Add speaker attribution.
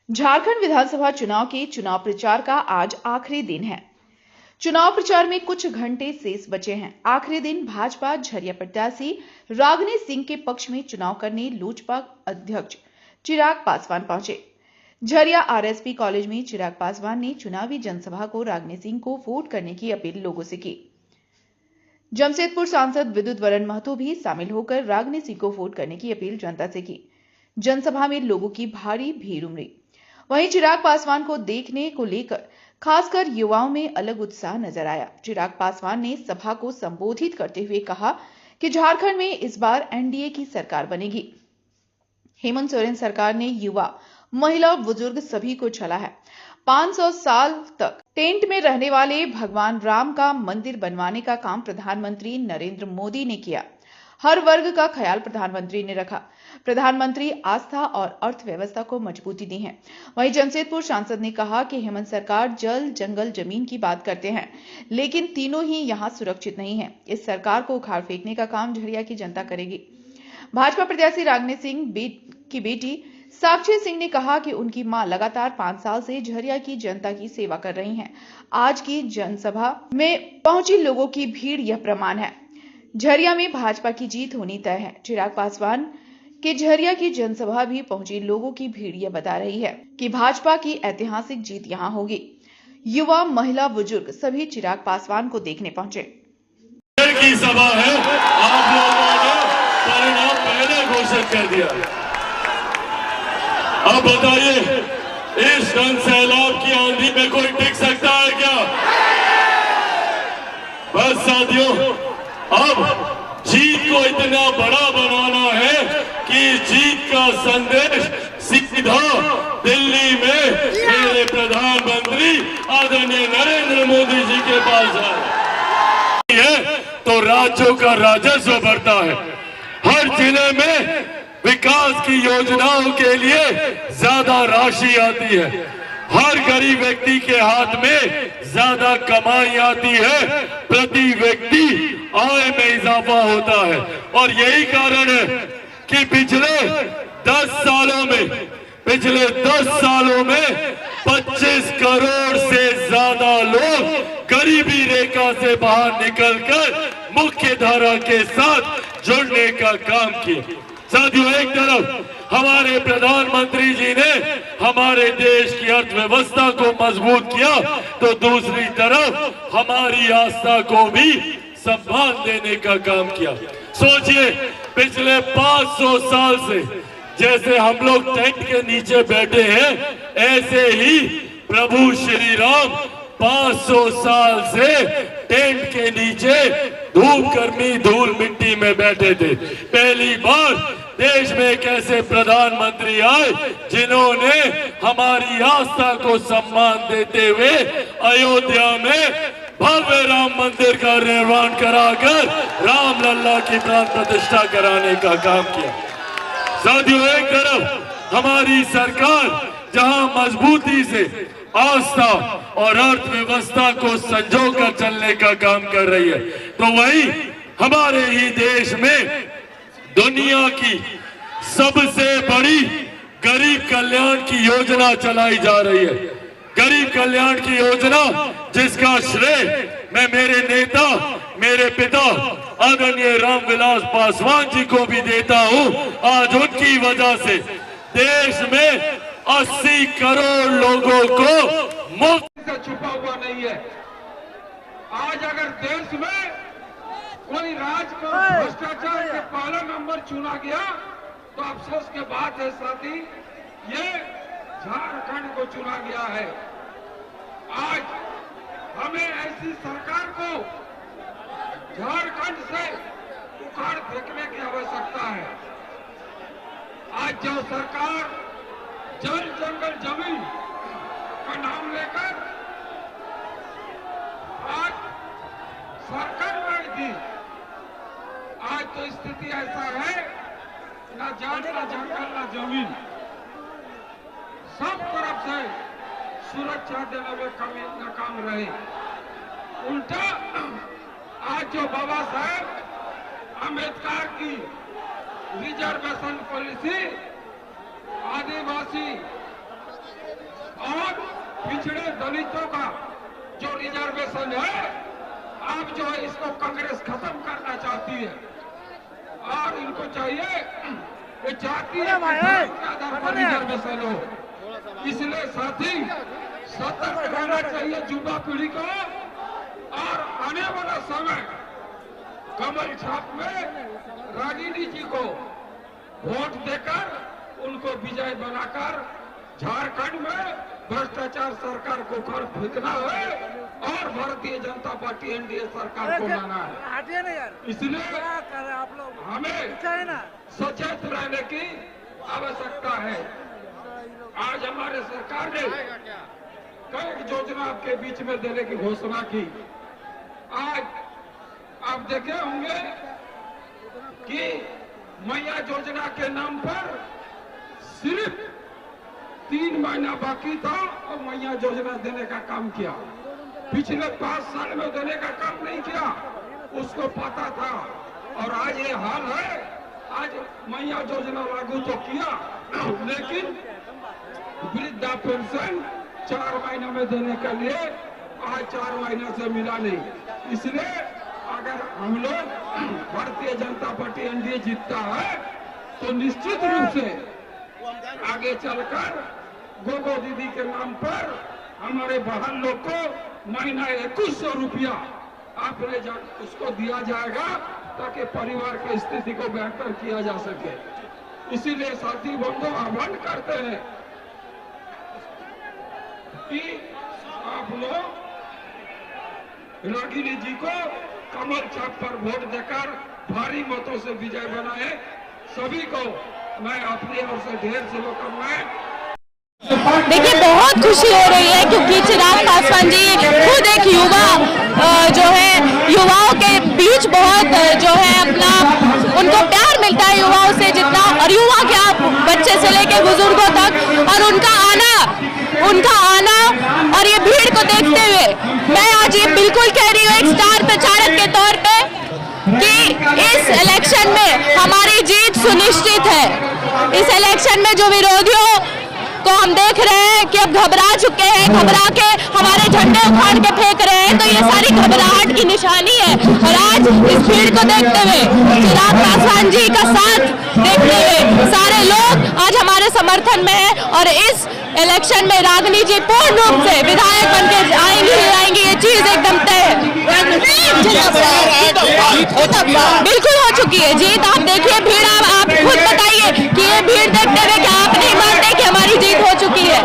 Speaker 1: झारखंड विधानसभा चुनाव के चुनाव प्रचार का आज आखिरी दिन है। चुनाव प्रचार में कुछ घंटे शेष बचे हैं। आखिरी दिन भाजपा झरिया प्रत्याशी रागिनी सिंह के पक्ष में चुनाव करने लोजपा अध्यक्ष चिराग पासवान पहुंचे। झरिया आरएसपी कॉलेज में चिराग पासवान ने चुनावी जनसभा को रागिनी सिंह को वोट करने की अपील लोगों से की। जमशेदपुर सांसद विद्युत वरण महतो भी शामिल होकर रागिनी सिंह को वोट करने की अपील जनता से की। जनसभा में लोगों की भारी भीड़ उमड़ी। वहीं चिराग पासवान को देखने को लेकर खासकर युवाओं में अलग उत्साह नजर आया। चिराग पासवान ने सभा को संबोधित करते हुए कहा कि झारखंड में इस बार एनडीए की सरकार बनेगी। हेमंत सोरेन सरकार ने युवा, महिला, बुजुर्ग सभी को छला है। 500 साल तक टेंट में रहने वाले भगवान राम का मंदिर बनवाने का काम प्रधानमंत्री नरेंद्र मोदी ने किया। हर वर्ग का ख्याल प्रधानमंत्री ने रखा। प्रधानमंत्री आस्था और अर्थव्यवस्था को मजबूती दी है। वहीं जमशेदपुर सांसद ने कहा कि हेमंत सरकार जल, जंगल, जमीन की बात करते हैं, लेकिन तीनों ही यहां सुरक्षित नहीं है। इस सरकार को उखाड़ फेंकने का काम झरिया की जनता करेगी। भाजपा प्रत्याशी रागिनी सिंह की बेटी साक्षी सिंह ने कहा कि उनकी मां लगातार 5 साल से झरिया की जनता की सेवा कर रही हैं। आज की जनसभा में पहुंची लोगों की भीड़ यह प्रमाण है। झरिया में भाजपा की जीत होनी तय है। चिराग पासवान के झरिया की जनसभा भी पहुंची लोगों की भीड़ यह बता रही है कि भाजपा की ऐतिहासिक जीत यहां होगी। युवा, महिला, बुजुर्ग सभी चिराग पासवान को देखने पहुंचे।
Speaker 2: की सभा है, आप लोगों ने परिणाम पहले घोषित कर दिया। अब बताइए, इस जन सैलाब की आंधी में कोई टिक सकता है क्या? बस साथियों, अब जीत को इतना बड़ा बनाना है कि जीत का संदेश सीधा दिल्ली में मेरे प्रधानमंत्री आदरणीय नरेंद्र मोदी जी के पास है तो राज्यों का राजस्व बढ़ता है। हर जिले में विकास की योजनाओं के लिए ज्यादा राशि आती है। हर गरीब व्यक्ति के हाथ में ज्यादा कमाई आती है। प्रति व्यक्ति आय में इजाफा होता है और यही कारण है कि पिछले 10 सालों में 25 करोड़ से ज्यादा लोग गरीबी रेखा से बाहर निकलकर मुख्य धारा के साथ जुड़ने का काम किया। साथियों, एक तरफ हमारे प्रधानमंत्री जी ने हमारे देश की अर्थव्यवस्था को मजबूत किया तो दूसरी तरफ हमारी आस्था को भी सम्मान देने का काम किया। सोचिए, पिछले 500 साल से जैसे हम लोग टेंट के नीचे बैठे हैं, ऐसे ही प्रभु श्री राम 500 साल से टेंट के नीचे धूप गर्मी धूल मिट्टी में बैठे थे। पहली बार देश में एक ऐसे प्रधानमंत्री आए जिन्होंने हमारी आस्था को सम्मान देते हुए अयोध्या में भव्य राम मंदिर का निर्माण कराकर राम लल्ला की प्राण प्रतिष्ठा कराने का काम किया। साथियों, एक तरफ हमारी सरकार जहां मजबूती से आस्था और अर्थव्यवस्था को संजोकर चलने का काम कर रही है, तो वहीं हमारे ही देश में दुनिया की सबसे बड़ी गरीब कल्याण की योजना चलाई जा रही है। गरीब कल्याण की योजना जिसका श्रेय मैं मेरे नेता, मेरे पिता आदरणीय रामविलास पासवान जी को भी देता हूं। आज उनकी वजह से देश में 80 करोड़ लोगों को मुफ्त
Speaker 3: से छुपा हुआ नहीं है। आज अगर देश में कोई राज्य को भ्रष्टाचार के पहला नंबर चुना गया तो अफसोस के बात है साथी, ये झारखंड को चुना गया है। आज हमें ऐसी सरकार को झारखंड से उखाड़ फेंकने की आवश्यकता है। आज जो सरकार जल, जंगल, जमीन का नाम लेकर आज सरकार में थी, आज तो स्थिति ऐसा है, ना जान, ना जंगल, ना जमीन, सब तरफ से सुरक्षा देने में नाकाम रहे। उल्टा आज जो बाबा साहेब अम्बेडकर की रिजर्वेशन पॉलिसी, आदिवासी पिछड़े दलितों का जो रिजर्वेशन है, आप जो है इसको कांग्रेस खत्म करना चाहती है और इनको चाहिए कि जातीय के आधार पर रिजर्वेशन हो। इसलिए साथी सतर्क रहना चाहिए युवा पीढ़ी को और आने वाला समय कमल छाप में रागिनी जी को वोट देकर उनको विजय बनाकर झारखंड में भ्रष्टाचार सरकार को घर फेंकना है और भारतीय जनता पार्टी एनडीए सरकार को लाना है। इसलिए हमें सचेत रहने की आवश्यकता है। आज हमारे सरकार ने कई योजना आपके बीच में देने की घोषणा की। आज आप देखे होंगे कि मैया योजना के नाम पर सिर्फ 3 महीना बाकी था और मैया योजना देने का काम किया। पिछले 5 साल में देने का काम नहीं किया, उसको पता था। और आज ये हाल है, आज मैया योजना लागू तो किया लेकिन वृद्धा पेंशन 4 महीने में देने के लिए आज 4 महीने से मिला नहीं। इसलिए अगर हम लोग भारतीय जनता पार्टी एनडीए जीतता है तो निश्चित रूप से आगे चलकर गोगो दीदी के नाम पर हमारे बहन लोग को महीना 2100 रुपया आप ले जा उसको दिया जाएगा ताकि परिवार की स्थिति को बेहतर किया जा सके। इसीलिए साथी बंधु आह्वान करते हैं कि आप लोग रागिनी जी को कमल छाप पर वोट देकर भारी मतों से विजय बनाए। सभी को मैं अपनी ओर से ढेर शुभकामनाएं।
Speaker 4: देखिए बहुत खुशी हो रही है क्योंकि चिराग पासवान जी खुद एक युवा जो है युवाओं के बीच बहुत जो है अपना उनको प्यार मिलता है युवाओं से जितना, और युवा क्या बच्चे से लेकर बुजुर्गों तक, और उनका आना और ये भीड़ को देखते हुए मैं आज ये बिल्कुल कह रही हूँ एक स्टार प्रचारक के तौर पे कि इस इलेक्शन में हमारी जीत सुनिश्चित है। इस इलेक्शन में जो विरोधियों को हम देख रहे हैं कि अब घबरा चुके हैं, घबरा के हमारे झंडे उखाड़ के फेंक रहे हैं, तो ये सारी घबराहट की निशानी है। और आज इस भीड़ को देखते हुए, चिराग पासवान जी का साथ देखते हुए सारे लोग आज हमारे समर्थन में है और इस इलेक्शन में रागिनी जी पूर्ण रूप से विधायक बन के आएंगी, ये चीज एकदम तय है। बिल्कुल हो चुकी है जीत। आप देखिए भीड़, आप खुद बताइए कि ये भीड़ देखते हुए क्या आप नहीं मानते कि हमारी जीत हो चुकी है?